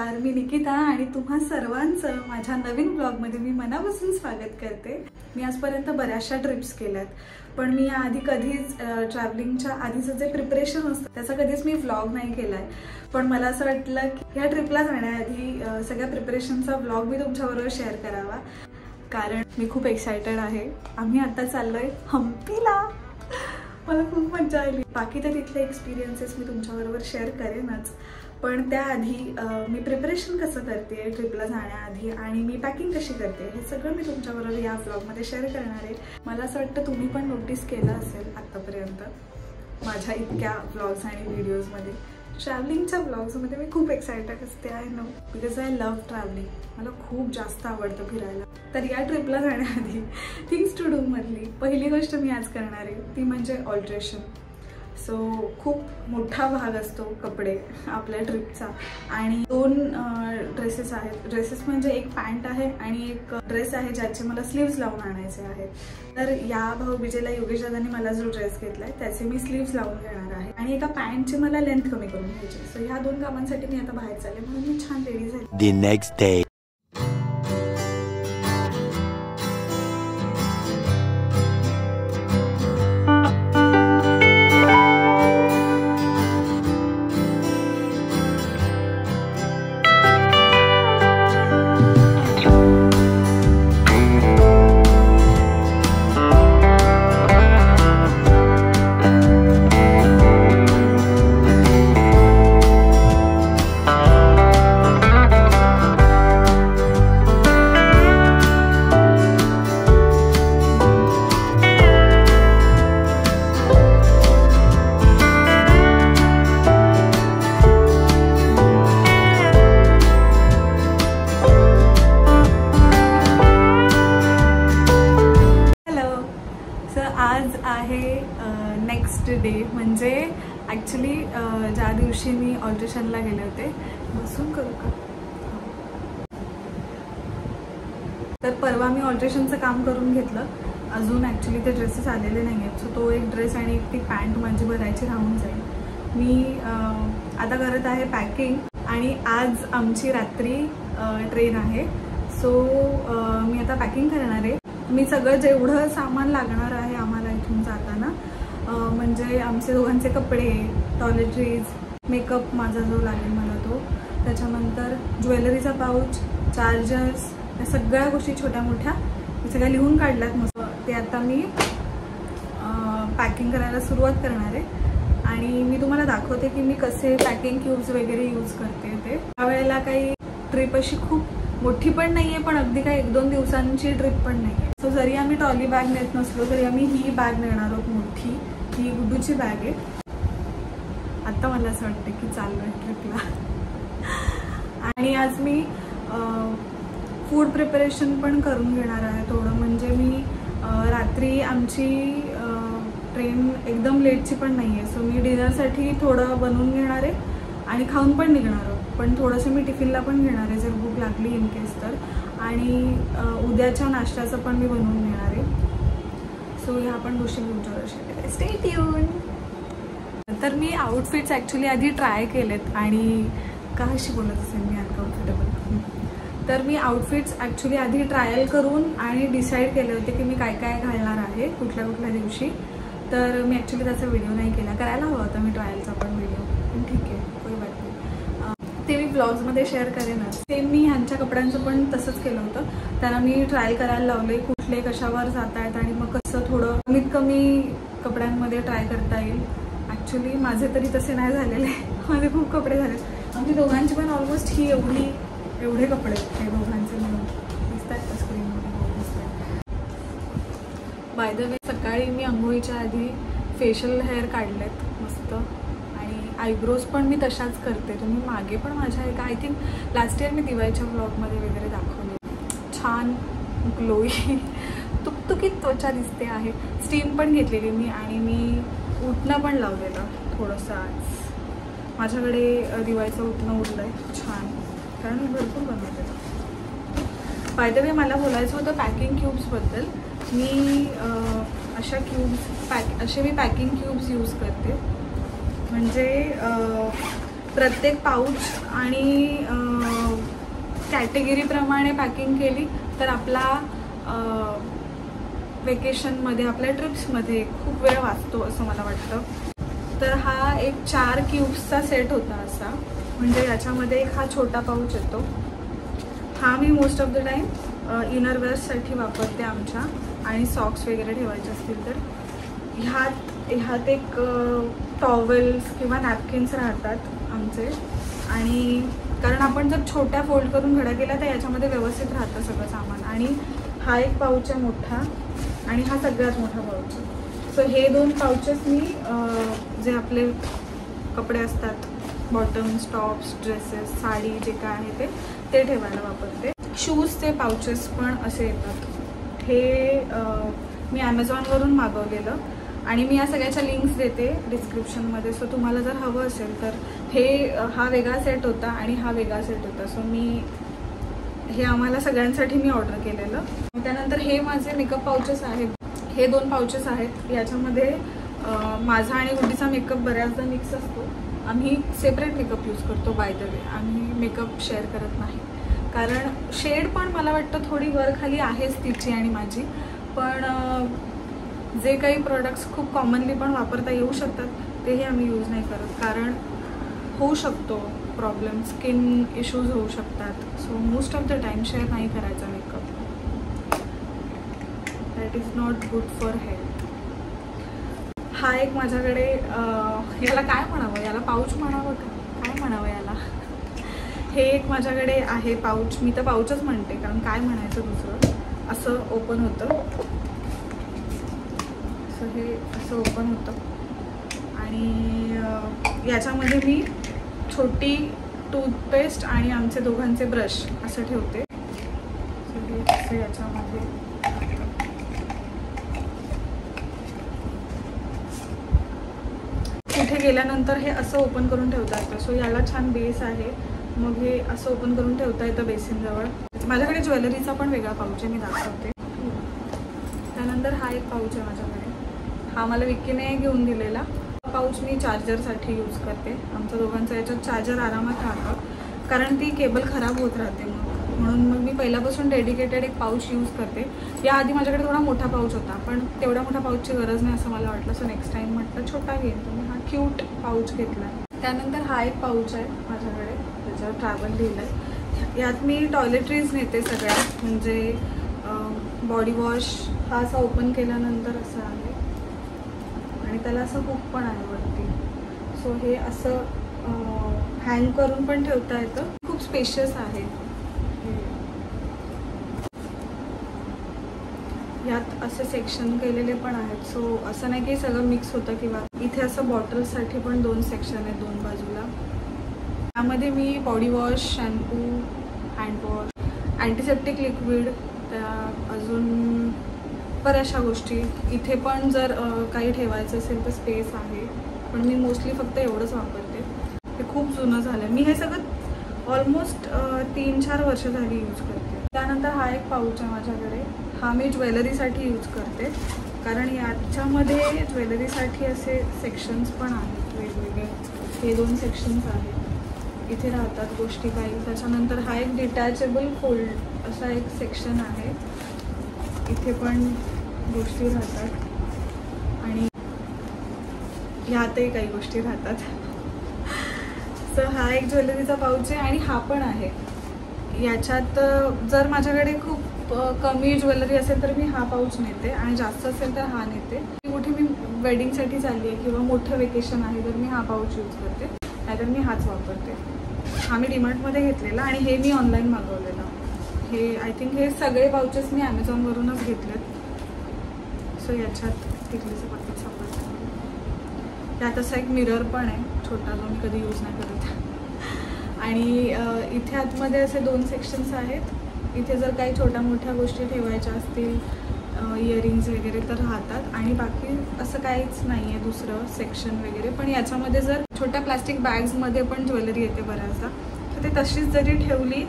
नमस्कार, मी निकिता आणि तुम्हा सर्वांचं माझ्या नवीन ब्लॉगमध्ये मी मनापासून स्वागत करते। मी आजपर्यंत बऱ्याचशा ट्रिप्स केल्यात, पण मी आधी कधीच ट्रॅव्हलिंगच्या आधीचं जे प्रिपरेशन असतं त्याचा कधीच मी व्लॉग नाही केलाय। पण मला असं वाटलं की ह्या ट्रिपला जाण्याआधी सगळ्या प्रिपरेशनचा व्लॉग मी तुमच्याबरोबर शेअर करावा, कारण मी खूप एक्साइटेड आहे। आम्ही आता चाललोय हम्पीला। मला खूप मजा आली। बाकी तर तिथले एक्सपिरियन्सेस मी तुमच्याबरोबर शेअर करेनच, पण त्याआधी मी प्रिपरेशन कसं करते ट्रिपला जाण्याआधी आणि मी पॅकिंग कशी करते हे सगळं मी तुमच्याबरोबर या व्लॉगमध्ये शेअर करणार आहे। मला असं वाटतं तुम्ही पण नोटीस केलं असेल आत्तापर्यंत माझ्या इतक्या व्लॉग्स आणि व्हिडिओजमध्ये। ट्रॅव्हलिंगच्या व्लॉग्समध्ये मी खूप एक्साइटेड असते, I know, because I love travelling. मला खूप जास्त आवडतं फिरायला। तर या ट्रिपला जाण्याआधी थिंग्स टू डू मधली पहिली गोष्ट मी आज करणार आहे ती म्हणजे ऑल्ट्रेशन। सो खूप मोठा भाग असतो कपडे आपल्या ट्रिपचा, आणि दोन ड्रेसेस आहेत। ड्रेसेस म्हणजे एक पॅन्ट आहे आणि एक ड्रेस आहे ज्याचे मला स्लीव्स लावून आणायचे आहेत। तर या भाऊबीजेला योगेश दादांनी मला जो ड्रेस घेतलाय त्याचे मी स्लीव्स लावून घेणार आहे आणि एका पॅन्टची मला लेंथ कमी करून घ्यायची। सो ह्या दोन कामांसाठी मी आता बाहेर चालले, म्हणून मी छान रेडी झाले। The next day. आज आहे नेक्स्ट डे, म्हणजे ॲक्च्युली ज्या दिवशी मी ऑल्ट्रेशनला गेले होते, बसून करू का? तर परवा मी ऑल्ट्रेशनचं काम करून घेतलं। अजून ॲक्च्युली ते ड्रेसेस आलेले नाही आहेत, सो तो एक ड्रेस आणि एक ती पॅन्ट माझी भरायची राहून जाईल। मी आता करत आहे पॅकिंग, आणि आज आमची रात्री ट्रेन आहे। सो मी आता पॅकिंग करणार आहे। मी सगळं जेवढं सामान लागणार आहे आम्हाला इथून जाताना, म्हणजे आमचे दोघांचे कपडे, टॉयलेटरीज, मेकअप माझा जो लागेल मला तो, त्याच्यानंतर ज्वेलरीचा पाऊच, चार्जर्स, या सगळ्या गोष्टी छोट्या मोठ्या मी सगळ्या लिहून काढल्यात मस्त। ते आता मी पॅकिंग करायला सुरुवात करणार आहे आणि मी तुम्हाला दाखवते की मी कसे पॅकिंग क्यूब्स वगैरे यूज करते ते। त्यावेळेला काही ट्रिप अशी खूप मोठी पण नाहीये, पण अगदी काही 1-2 दिवसांची ट्रिप पण नाहीये। सो जरी आम्ही ट्रॉली बॅग नेत नसलो तरी आम्ही ही बॅग नेणार आहोत मोठी, ही गुड्डूची बॅग आहे। आता मला असं वाटतं की चाललोय ट्रिपला। आणि आज मी फूड प्रिपरेशन पण करून घेणार आहे थोडं, म्हणजे मी रात्री आमची ट्रेन एकदम लेटची पण नाही आहे। सो मी डिनरसाठी थोडं बनवून घेणार आहे आणि खाऊन पण निघणार आहोत, पण थोडंसं मी टिफिनला पण घेणार आहे जर भूक लागली इन केस तर, आणि उद्याच्या नाश्त्याचं पण मी बनवून घेणार आहे। सो ह्या पण गोष्टी तुमच्यावर शेअर करते, स्टे ट्यून। तर मी आउटफिट्स ॲक्च्युली आधी ट्राय केलेत, आणि का अशी बोलत असेल मी अनकम्फर्टेबल, तर मी आउटफिट्स ॲक्च्युली आधी ट्रायल करून आणि डिसाईड केले होते की मी काय काय घालणार आहे कुठल्या कुठल्या दिवशी। तर मी ॲक्च्युली त्याचा व्हिडिओ नाही केला, करायला हवा होता मी ट्रायलचा पण व्हिडिओ, पण ठीक आहे, कोई बात नाही, ते मी ब्लॉग्समध्ये शेअर करेनच। सेम मी ह्यांच्या कपड्यांचं पण तसंच केलं होतं। त्यांना मी ट्रायल करायला लावले कुठले कशावर जात आहेत आणि मग कसं थोडं कमीत कमी कपड्यांमध्ये ट्राय करता येईल। ॲक्च्युली माझे तरी तसे नाही झालेले, माझे खूप कपडे झाले। आमची दोघांची पण ऑलमोस्ट ही एवढे कपडे हे दोघांचे मिळून दिसतात स्क्रीनमध्ये दिसतात। बाय द वे, सकाळी मी अंघोळीच्या आधी फेशियल हेअर काढलेत मस्त, आयब्रोज पण मी तशाच करते। तुम्ही मागे पण माझ्या एका आय थिंक लास्ट इयर मी दिवाळीच्या व्लॉगमध्ये वगैरे दाखवले, छान ग्लोई तुकतुकीत त्वचा दिसते आहे। स्टीम पण घेतलेली मी, आणि मी उठणं पण लावलेलं थोडंसं आज। माझ्याकडे दिवाळीचं उठणं उरलं आहे छान, कारण मी भरपूर बनवलेलं। बाय द वे, मला बोलायचं होतं पॅकिंग क्यूब्सबद्दल। मी अशा क्यूब्स असे मी पॅकिंग क्यूब्स यूज करते, म्हणजे प्रत्येक पाऊच आणि कॅटेगरीप्रमाणे पॅकिंग केली तर आपला वेकेशनमध्ये आपल्या ट्रिप्समध्ये खूप वेळ वाचतो असं मला वाटतं. तर हा एक 4 क्यूब्सचा सेट होता असा, म्हणजे याच्यामध्ये एक हा छोटा पाऊच येतो. हा मी मोस्ट ऑफ द टाईम इनरवेअर्ससाठी वापरते आमच्या, आणि सॉक्स वगैरे ठेवायचे असतील तर. ह्यात एक टॉवेल्स किंवा नॅपकिन्स राहतात आमचे, आणि कारण आपण जर छोट्या फोल्ड करून घड्या केल्या तर याच्यामध्ये व्यवस्थित राहतं सगळं सामान. आणि हा एक पाऊच आहे मोठा, आणि हा सगळ्यात मोठा पाऊच आहे. सो हे 2 पाऊचेस मी जे आपले कपडे असतात, बॉटम्स, टॉप्स, ड्रेसेस, साडी जे काय आहे ते ठेवायला वापरते. शूजचे पाऊचेस पण असे येतात. हे मी ॲमेझॉनवरून मागवलेलं, आणि मी या सगळ्याच्या लिंक्स देते डिस्क्रिप्शनमध्ये. सो तुम्हाला जर हवं असेल तर हा वेगळा सेट होता आणि हा वेगळा सेट होता. सो हे आम्हाला सगळ्यांसाठी मी ऑर्डर केलेलं. त्यानंतर हे माझे मेकअप पाऊचेस आहेत. हे 2 पाऊचेस आहेत. याच्यामध्ये माझा आणि गुड्डीचा मेकअप बऱ्याचदा मिक्स असतो. आम्ही सेपरेट मेकअप यूज करतो. बाय द वे, आम्ही मेकअप शेअर करत नाही, कारण शेड पण मला वाटतं थोडी वर खाली आहेच तिची आणि माझी. पण जे काही प्रोडक्ट्स खूप कॉमनली पण वापरता येऊ शकतात तेही आम्ही यूज नाही करत, कारण होऊ शकतो प्रॉब्लेम, स्किन इश्यूज होऊ शकतात. So most of the time share नाही करायचा makeup. That is not good for health. हा एक माझ्याकडे, याला काय म्हणावं, याला पाऊच म्हणावं का काय म्हणावं याला, हे एक माझ्याकडे आहे पाऊच. मी तर पाऊचच म्हणते, कारण काय म्हणायचं दुसरं. असं ओपन होतं, असं हे असं ओपन होतं, आणि याच्यामध्ये मी छोटी टूथपेस्ट आणि आमचे दोघांचे ब्रश असं ठेवते. असं याच्यामध्ये कुठे गेल्यानंतर हे असं ओपन करून ठेवता येतं. सो याला छान बेस आहे, मग हे असं ओपन करून ठेवता येतं बेसिनजवळ. माझ्याकडे ज्वेलरीचा पण वेगळा पाऊच आहे, मी दाखवते. त्यानंतर हा एक पाऊच आहे माझ्याकडे. हा मला विक्कीने घेऊन दिलेला पाऊच. मी चार्जरसाठी यूज करते. आमच्या दोघांचं याच्यात चार्जर आरामात राहतं, कारण ती केबल खराब होत राहते. म्हणून मग मी पहिल्यापासून डेडिकेटेड एक पाऊच यूज करते. याआधी माझ्याकडे थोडा मोठा पाऊच होता, पण तेवढ्या मोठ्या पाऊचची गरज नाही असं मला वाटलं. सो नेक्स्ट टाईम म्हटलं छोटा घेईन, तर मी हा क्यूट पाऊच घेतला. त्यानंतर हा एक पाऊच आहे माझ्याकडे, त्याच्यावर ट्रॅव्हल लिहिलं आहे. यात मी टॉयलेटरीज नेते सगळ्या, म्हणजे बॉडी वॉश. हा असा ओपन केल्यानंतर असं आहे, आणि त्याला असं हुक पण आहे वरती. सो हे असं हँग करून पण ठेवता येतं. खूप स्पेशियस आहे. यात असे सेक्शन केलेले पण आहेत. सो असं नाही की सगळं मिक्स होतं, किंवा इथे असं बॉटल्ससाठी पण 2 सेक्शन आहेत 2 बाजूला. त्यामध्ये मी body wash, shampoo, handwash, antiseptic liquid, त्या अजून बऱ्याचशा गोष्टी. इथे पण जर काही ठेवायचं असेल तर स्पेस आहे, पण मी मोस्टली फक्त एवढंच वापरते. हे खूप जुनं झालं. मी हे सगळं ऑलमोस्ट 3-4 वर्ष झाली यूज करते. त्यानंतर हा एक पाऊच आहे माझ्याकडे. हा मी ज्वेलरीसाठी यूज करते, कारण याच्यामध्ये ज्वेलरीसाठी असे सेक्शन्स पण आहेत वेगवेगळे. हे 2 सेक्शन्स आहेत, इथे राहतात गोष्टी काही. त्याच्यानंतर हा एक डिटॅचेबल फोल्ड असा एक सेक्शन आहे, इथे पण गोष्टी राहतात, आणि ह्यातही काही गोष्टी राहतात. सो हा एक ज्वेलरीचा पाऊच आहे, आणि हा पण आहे. याच्यात जर माझ्याकडे खूप कमी ज्वेलरी असेल तर मी हा पाऊच नेते, आणि जास्त असेल तर हा नेते. कुठे मी वेडिंगसाठी चालली आहे किंवा मोठं वेकेशन आहे तर मी हा पाऊच यूज करते, नाहीतर मी हाच वापरते. हा मी डीमार्टमध्ये घेतलेला, आणि हे मी ऑनलाईन मागवलेला. हे आय थिंक हे सगळे पाऊचेस मी ॲमेझॉनवरूनच घेतलेत. सो याच्यात टिकलीचं पाकिट सापडतं. यात असा एक मिरर पण आहे छोटा, जो मी कधी यूज नाही करत. आणि इथे आतमध्ये असे 2 सेक्शन्स आहेत. इथे जर काही छोट्या मोठ्या गोष्टी ठेवायच्या असतील, इयरिंग्स वगैरे तर राहतात, आणि बाकी असं काहीच नाही आहे दुसरं सेक्शन वगैरे. पण याच्यामध्ये जर छोट्या प्लास्टिक बॅग्समध्ये पण ज्वेलरी येते बऱ्याचदा, तर ते तशीच जरी ठेवली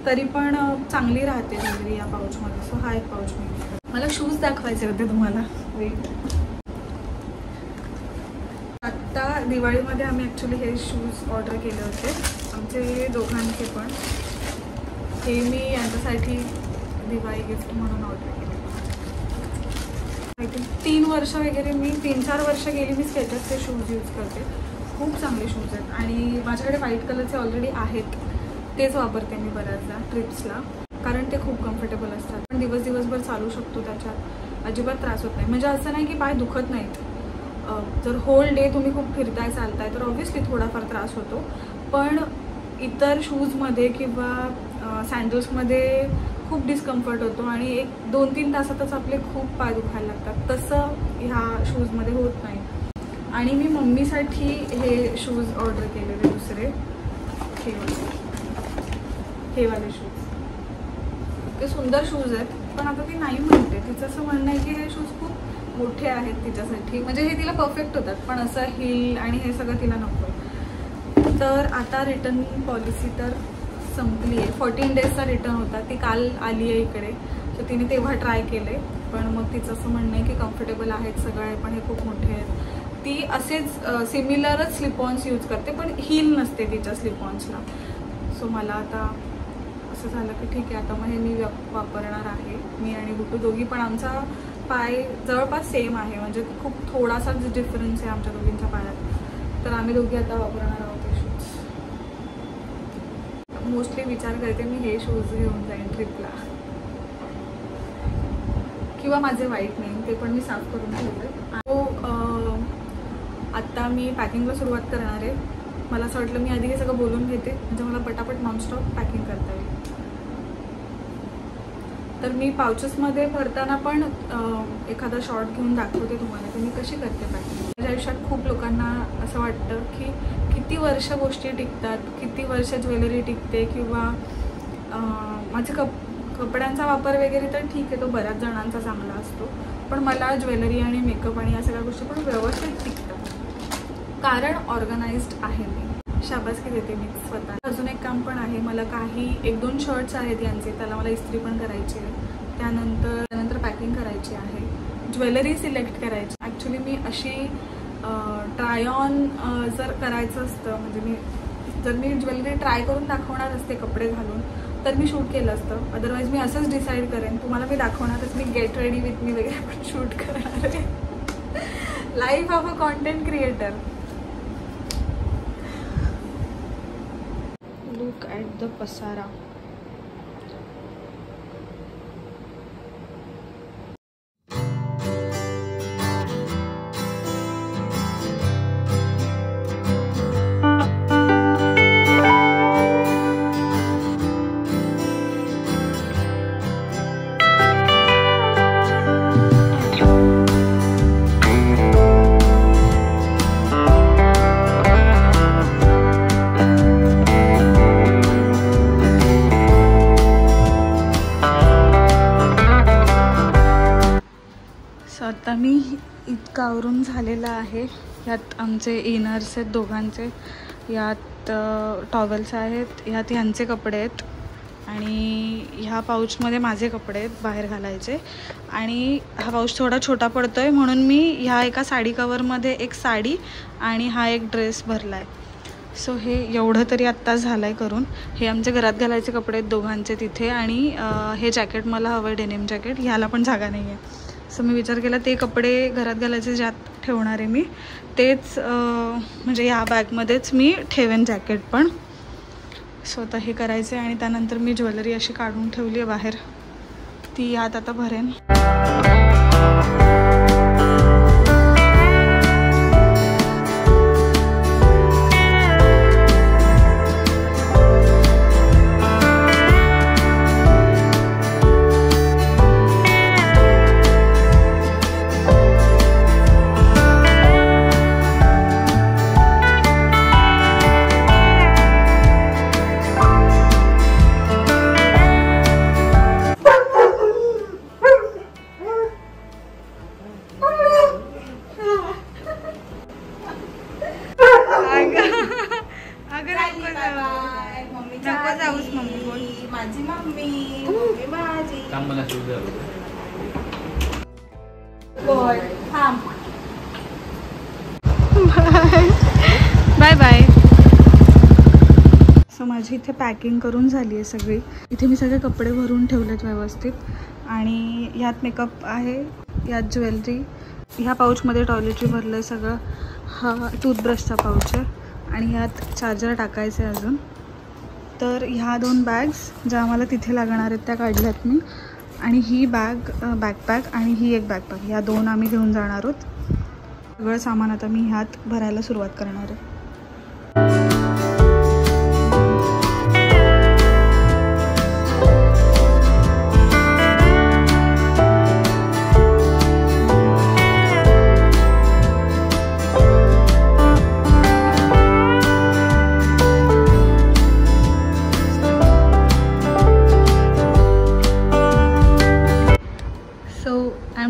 तरी पण चांगली राहते ज्वेलरी या पाऊचमध्ये. सो हा एक पाऊच मी घेतला. मला शूज दाखवायचे होते तुम्हाला. वेट, आता दिवाळीमध्ये आम्ही ॲक्च्युली हे शूज ऑर्डर केले होते आमचे दोघांचे पण. हे मी यांच्यासाठी दिवाळी गिफ्ट म्हणून ऑर्डर केले. आय थिंक 3 वर्ष वगैरे मी 3-4 वर्ष गेली मी स्केचर्सचे शूज यूज करते. खूप चांगले शूज आहेत आणि माझ्याकडे व्हाईट कलरचे ऑलरेडी आहेत. तेच वापरते मी बऱ्याचदा ट्रिप्सला कारण ते खूप कम्फर्टेबल असतात. पण दिवसभर चालू शकतो त्याच्यात, अजिबात त्रास होत नाही. म्हणजे असं नाही की पाय दुखत नाहीत. जर होल डे तुम्ही खूप फिरताय चालताय तर ऑब्व्हियसली थोडाफार त्रास होतो. पण इतर शूजमध्ये किंवा सँडल्समध्ये खूप डिस्कम्फर्ट होतो आणि 1-2-3 तासातच आपले खूप पाय दुखायला लागतात. तसं ह्या शूजमध्ये होत नाही. आणि मी मम्मीसाठी हे शूज ऑर्डर केलेले दुसरे हे वाले शूज. ते सुंदर शूज आहेत पण आता ती नाही म्हणते. तिचं असं म्हणणं आहे की हे शूज खूप मोठे आहेत तिच्यासाठी. म्हणजे हे तिला परफेक्ट होतात पण असं हिल आणि हे सगळं तिला नको. तर आता रिटर्न पॉलिसी तर संपली आहे. 14 डेजचा रिटर्न होता. ती काल आली आहे इकडे तर तिने तेव्हा ट्राय केले. पण मग तिचं असं म्हणणं आहे की कम्फर्टेबल आहेत सगळं आहे पण हे खूप मोठे आहेत. ती असेच सिमिलरच स्लिपॉन्स यूज करते पण हील नसते तिच्या स्लिपॉन्सला. सो मला आता असं झालं की ठीक आहे आता मग हे मी वापरणार आहे. मी आणि गुटू दोघी पण आमचा पाय जवळपास सेम आहे. म्हणजे खूप थोडासाच डिफरन्स आहे आमच्या दोघींच्या पायात. तर आम्ही दोघी आता वापरणार आहोत हे शूज. मोस्टली विचार करते मी हे शूज घेऊन जाईन ट्रिपला किंवा माझे वाईट नाही ते पण मी साफ करून ठेवले. आत्ता मी पॅकिंगला सुरुवात करणार आहे. मला असं वाटलं मी आधी हे सगळं बोलून घेते म्हणजे मला पटापट नॉनस्टॉप पॅकिंग करता येईल. तर मी पाउचेसमध्ये भरताना पण एखादा शॉर्ट घेऊन दाखवते तुम्हाला की मी कशी करते पॅकिंग. माझ्या आयुष्यात खूप लोकांना असं वाटतं की किती वर्ष गोष्टी टिकतात, किती वर्ष ज्वेलरी टिकते किंवा माझे कपड्यांचा वापर वगैरे तर ठीक आहे तो बऱ्याच जणांचा चांगला असतो. पण मला ज्वेलरी आणि मेकअप आणि या सगळ्या गोष्टी पण व्यवस्थित टिकतात कारण ऑर्गनाइज्ड आहे मी. शाबासकी देते मी स्वतः. अजून एक काम पण आहे. मला काही 1-2 शर्ट्स आहेत यांचे त्याला मला इस्त्री पण करायची आहे. त्यानंतर पॅकिंग करायची आहे. ज्वेलरी सिलेक्ट करायची. ॲक्च्युली मी अशी ट्राय ऑन जर करायचं असतं म्हणजे जर मी ज्वेलरी ट्राय करून दाखवणार असते कपडे घालून तर मी शूट केलं असतं. अदरवाईज मी असंच डिसाईड करेन तुम्हाला मी दाखवणारच. मी गेट रेडी विथ मी वगैरे पण शूट करणार आहे. Life of a content creator. Look at the पसारा. आता मी इतकं आवरून झालेलं आहे. यात आमचे इनर्स आहेत दोघांचे, यात टॉवेल्स आहेत, यात ह्यांचे कपडे आहेत आणि ह्या पाऊचमध्ये माझे कपडे आहेत बाहेर घालायचे. आणि हा पाऊच थोडा छोटा पडतो आहे म्हणून मी ह्या एका साडी कवरमध्ये एक साडी आणि हा एक ड्रेस भरला आहे. सो हे एवढं तरी आत्ता झालं आहे करून. हे आमच्या घरात घालायचे कपडे आहेत दोघांचे तिथे. आणि हे जॅकेट मला हवं आहे डेनिम जॅकेट. ह्याला पण जागा नाही आहे. सो मी विचार केला ते कपडे घरात घालायचे ज्यात ठेवणार आहे मी तेच म्हणजे ह्या बॅगमध्येच मी ठेवेन जॅकेट पण. सो आता हे करायचं आहे आणि त्यानंतर मी ज्वेलरी अशी काढून ठेवली आहे बाहेर ती यात आता भरेन. माझी मम्मी माझी मला शूज बोल थांब. Bye bye. सो माझी इथे पॅकिंग करून झाली आहे सगळी. इथे मी सगळे कपडे भरून ठेवलेत व्यवस्थित. आणि ह्यात मेकअप आहे, यात ज्वेलरी, ह्या पाऊचमध्ये टॉयलेटरी भरलं आहे सगळं. हा टूथब्रशचा पाऊच आहे आणि ह्यात चार्जर टाकायचं आहे अजून. तर ह्या 2 बॅग्स ज्या आम्हाला तिथे लागणार आहेत त्या काढल्यात मी. आणि ही बॅकपॅक आणि ही एक बॅकपॅक, ह्या 2 आम्ही घेऊन जाणार आहोत. सगळं सामान आता मी ह्यात भरायला सुरुवात करणार आहे.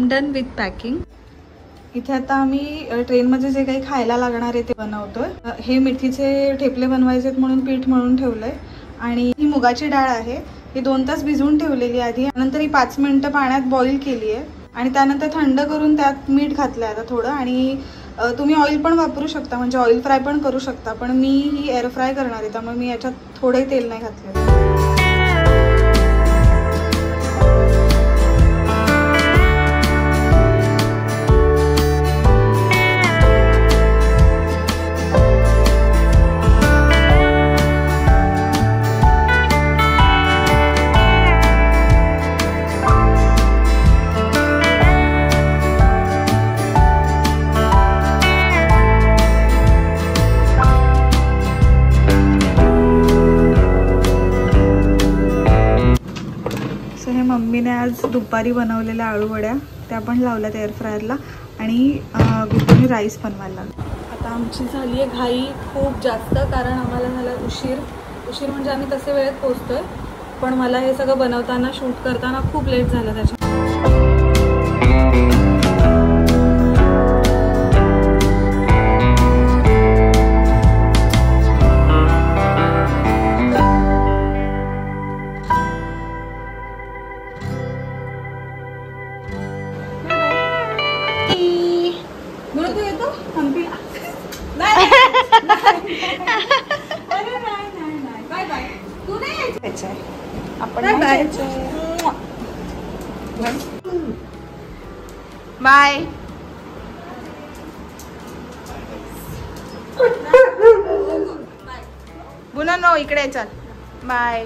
Done with packing. इथे आता आम्ही ट्रेनमध्ये जे काही खायला लागणार आहे ते बनवतोय. हे मेथीचे ठेपले बनवायचे आहेत म्हणून पीठ मळून ठेवलंय. आणि ही मुगाची डाळ आहे, ही 2 तास भिजवून ठेवलेली आधी. नंतर ही 5 मिनिटं पाण्यात बॉईल केली आहे आणि त्यानंतर थंड करून त्यात मीठ घातलं आहे आता थोडं. आणि तुम्ही ऑइल पण वापरू शकता, म्हणजे ऑइल फ्राय पण करू शकता, पण मी ही एअर फ्राय करणार आहे त्यामुळे मी याच्यात थोडंही तेल नाही घातलं. मम्मीने आज दुपारी बनवलेल्या आळू वड्या त्या पण लावल्यात एअर फ्रायरला. आणि गुड्डूने राईस बनवायला. आता आमची झाली आहे घाई खूप जास्त, कारण आम्हाला झाला उशीर म्हणजे आम्ही तसे वेळेत पोहोचतोय, पण मला हे सगळं बनवताना शूट करताना खूप लेट झालं त्याच्या. बाय. बुना नो इकडे चल. बाय.